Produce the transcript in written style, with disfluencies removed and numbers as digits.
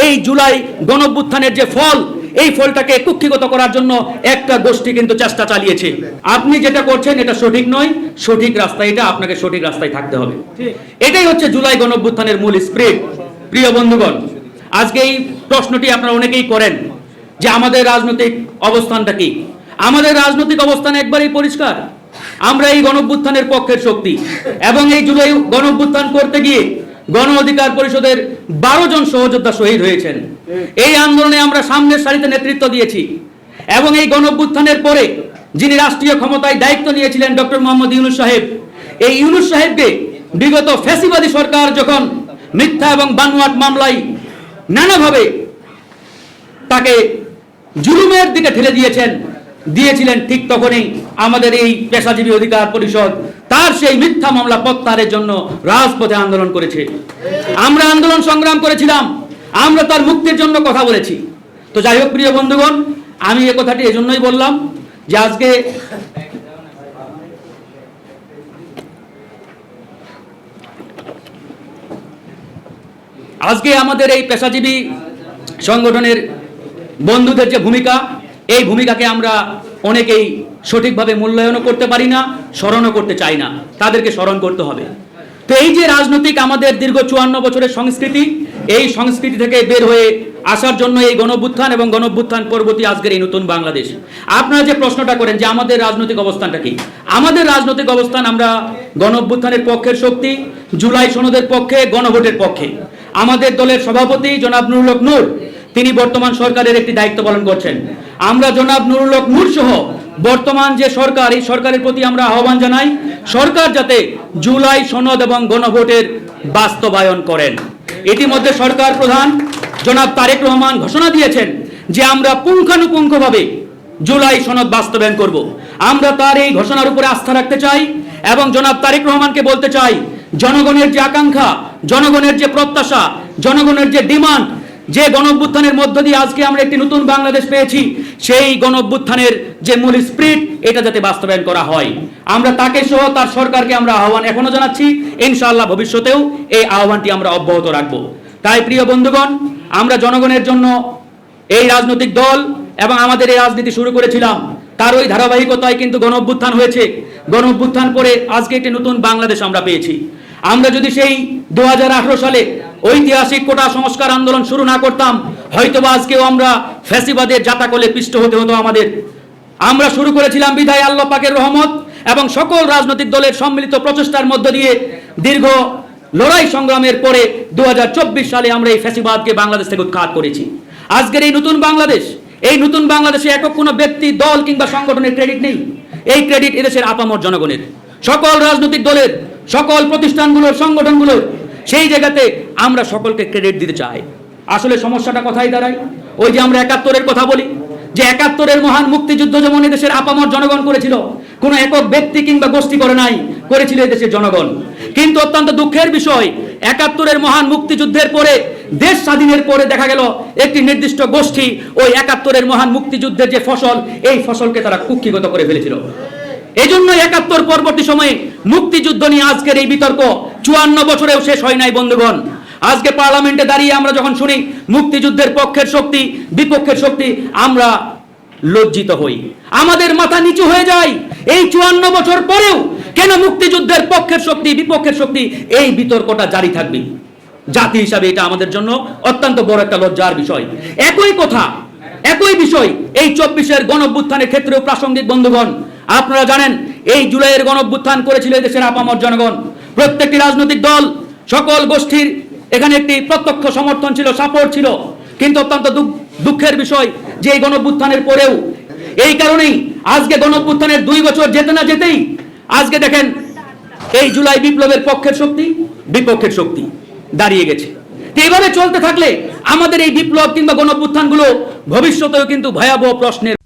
এই জুলাই গণঅভ্যুত্থানের যে ফল, এই ফলটাকে কুক্ষিগত করার জন্য একটা গোষ্ঠী কিন্তু চেষ্টা চালিয়েছে। আপনি যেটা করছেন এটা সঠিক নয়, সঠিক রাস্তায়, এটা আপনাকে সঠিক রাস্তায় থাকতে হবে। এটাই হচ্ছে জুলাই গণঅভ্যুত্থানের মূল স্পিরিট। প্রিয় বন্ধুগণ, আজকে এই প্রশ্নটি আপনারা অনেকেই করেন যে আমাদের রাজনৈতিক অবস্থানটা কি। আমাদের রাজনৈতিক অবস্থান একবারেই পরিষ্কার। আমরা এই গণঅভ্যুত্থানের পক্ষের শক্তি এবং এই জুলাই গণঅভ্যুত্থান করতে গিয়ে গণ অধিকার পরিষদের 12 জন সহযোদ্ধা শহীদ হয়েছেন। এই আন্দোলনে আমরা সামনের সারিতে নেতৃত্ব দিয়েছি এবং এই গণঅভ্যুত্থানের পরে যিনি রাষ্ট্রীয় ক্ষমতায় দায়িত্ব নিয়েছিলেন ডক্টর মোহাম্মদ ইউনূস সাহেব, এই ইউনূস সাহেবকে বিগত ফ্যাসিবাদী সরকার যখন মিথ্যা এবং বানোয়াট মামলায় নানাভাবে তাকে জুলুমের দিকে ঠেলে দিয়েছিলেন, ঠিক তখনই আমাদের এই পেশাজীবী অধিকার পরিষদ তার সেই মিথ্যা মামলা প্রত্যাহারের জন্য রাজপথে আন্দোলন করেছে। আমরা আন্দোলন সংগ্রাম করেছিলাম, আমরা তার মুক্তির জন্য কথা বলেছি। তো যাই হোক প্রিয় বন্ধুগণ, আমি এই কথাটি এজন্যই বললাম যে আজকে আমাদের এই পেশাজীবী সংগঠনের বন্ধুদের যে ভূমিকা, এই ভূমিকাকে আমরা অনেকেই সঠিকভাবে মূল্যায়নও করতে পারি না, স্মরণও করতে চাই না। তাদেরকে স্মরণ করতে হবে। তো এই যে রাজনৈতিক আমাদের দীর্ঘ 54 বছরের সংস্কৃতি, এই সংস্কৃতি থেকে বের হয়ে আসার জন্য এই গণঅভ্যুত্থান এবং গণঅভ্যুত্থান পরবর্তী আজকের এই নতুন বাংলাদেশ। আপনারা যে প্রশ্নটা করেন যে আমাদের রাজনৈতিক অবস্থানটা কি, আমাদের রাজনৈতিক অবস্থান, আমরা গণঅভ্যুত্থানের পক্ষের শক্তি, জুলাই সনদের পক্ষে, গণভোটের পক্ষে। আমাদের দলের সভাপতি জনাব নুরুল হক নূর, তিনি বর্তমান সরকারের একটি দায়িত্ব পালন করছেন। আমরা জনাব নুরুল হক নূর সহ বর্তমান যে সরকার, এই সরকারের প্রতি আমরা আহ্বান জানাই, সরকার যাতে জুলাই সনদ এবং গণভোটের বাস্তবায়ন করেন। ইতিমধ্যে সরকার প্রধান জনাব তারেক রহমান ঘোষণা দিয়েছেন যে আমরা পুঙ্খানুপুঙ্খভাবে জুলাই সনদ বাস্তবায়ন করব। আমরা তার এই ঘোষণার উপরে আস্থা রাখতে চাই এবং জনাব তারেক রহমানকে বলতে চাই, জনগণের যে আকাঙ্ক্ষা, জনগণের যে প্রত্যাশা, জনগণের যে ডিমান্ড, যে গণঅভ্যুত্থানের মধ্য দিয়ে আজকে আমরা একটি নতুন বাংলাদেশ পেয়েছি, সেই গণঅভ্যুত্থানের যে মূল স্পিরিট, এটা যাতে বাস্তবায়ন করা হয়, আমরা তাকে সহ তার সরকারকে আমরা আহ্বান এখনো জানাচ্ছি। ইনশাআল্লাহ ভবিষ্যতেও এই আহ্বানটি আমরা অব্যাহত রাখবো। তাই প্রিয় বন্ধুগণ, আমরা জনগণের জন্য এই রাজনৈতিক দল এবং আমাদের এই রাজনীতি শুরু করেছিলাম, তার ওই ধারাবাহিকতায় কিন্তু গণঅভ্যুত্থান হয়েছে। গণঅভ্যুত্থান পরে আজকে একটি নতুন বাংলাদেশ আমরা পেয়েছি। আমরা যদি সেই 2018 সালে ঐতিহাসিক কোটা সংস্কার আন্দোলন শুরু না করতাম, হয়তোবা আজকেও আমরা ফ্যাসিবাদের জাতাকলে পিষ্ট হতে হতো আমাদের। আমরা শুরু করেছিলাম বিধায় আল্লাহ পাকের রহমত এবং সকল রাজনৈতিক দলের সম্মিলিত প্রচেষ্টার মধ্য দিয়ে দীর্ঘ লড়াই সংগ্রামের পরে 2024 সালে আমরা এই ফ্যাসিবাদকে বাংলাদেশ থেকে উৎখাত করেছি। আজকের এই নতুন বাংলাদেশ, এই নতুন বাংলাদেশে একক কোনো ব্যক্তি, দল কিংবা সংগঠনের ক্রেডিট নেই। এই ক্রেডিট এদেশের আপামর জনগণের, সকল রাজনৈতিক দলের, সকল প্রতিষ্ঠানগুলোর, সংগঠনগুলোর। সেই জায়গাতে আমরা সকলকে ক্রেডিট দিতে চাই। আসলে সমস্যাটা কোথায় দাঁড়ায়? ওই যে আমরা 71-এর কথা বলি, যে 71-এর মহান মুক্তিযুদ্ধ যেমন এদেশের আপামর জনগণ করেছিল, কোনো একক ব্যক্তি কিংবা গোষ্ঠী করে নাই, করেছিল এদেশের জনগণ। কিন্তু অত্যন্ত দুঃখের বিষয়, 71-এর মহান মুক্তিযুদ্ধের পরে, দেশ স্বাধীনের পরে দেখা গেল একটি নির্দিষ্ট গোষ্ঠী ওই 71-এর মহান মুক্তিযুদ্ধের যে ফসল, এই ফসলকে তারা কুক্ষিগত করে ফেলেছিল। এই জন্য 71 পরবর্তী সময়ে মুক্তিযুদ্ধ নিয়ে আজকের এই বিতর্ক 54 বছরেও শেষ হয় নাই বন্ধুগণ। আজকে পার্লামেন্টে দাঁড়িয়ে আমরা যখন শুনি মুক্তিযুদ্ধের পক্ষের শক্তি, বিপক্ষের শক্তি, আমরা লজ্জিত হই, আমাদের মাথা নিচু হয়ে যায়। এই 54 বছর পরেও কেন মুক্তিযুদ্ধের পক্ষের শক্তি, বিপক্ষের শক্তি, এই বিতর্কটা জারি থাকবে? জাতি হিসাবে এটা আমাদের জন্য অত্যন্ত বড় একটা লজ্জার বিষয়। একই কথা, একই বিষয় এই 24-এর গণঅভ্যুত্থানের ক্ষেত্রেও প্রাসঙ্গিক বন্ধুগণ। আপনারা জানেন এই জুলাইয়ের গণঅভ্যুত্থান করেছিল দেশের আপামর জনগণ, প্রত্যেকটি রাজনৈতিক দল, সকল গোষ্ঠীর এখানে একটি প্রত্যক্ষ সমর্থন ছিল, সাপোর্ট ছিল। কিন্তু অত্যন্ত দুঃখের বিষয় যে এই গণঅভ্যুত্থানের পরেও, এই কারণেই আজকে গণঅভ্যুত্থানের 2 বছর যেতে না যেতেই আজকে দেখেন এই জুলাই বিপ্লবের পক্ষের শক্তি, বিপক্ষের শক্তি দাঁড়িয়ে গেছে। এইভাবে চলতে থাকলে আমাদের এই বিপ্লব কিংবা গণঅভ্যুত্থানগুলো ভবিষ্যতেও কিন্তু ভয়াবহ প্রশ্নের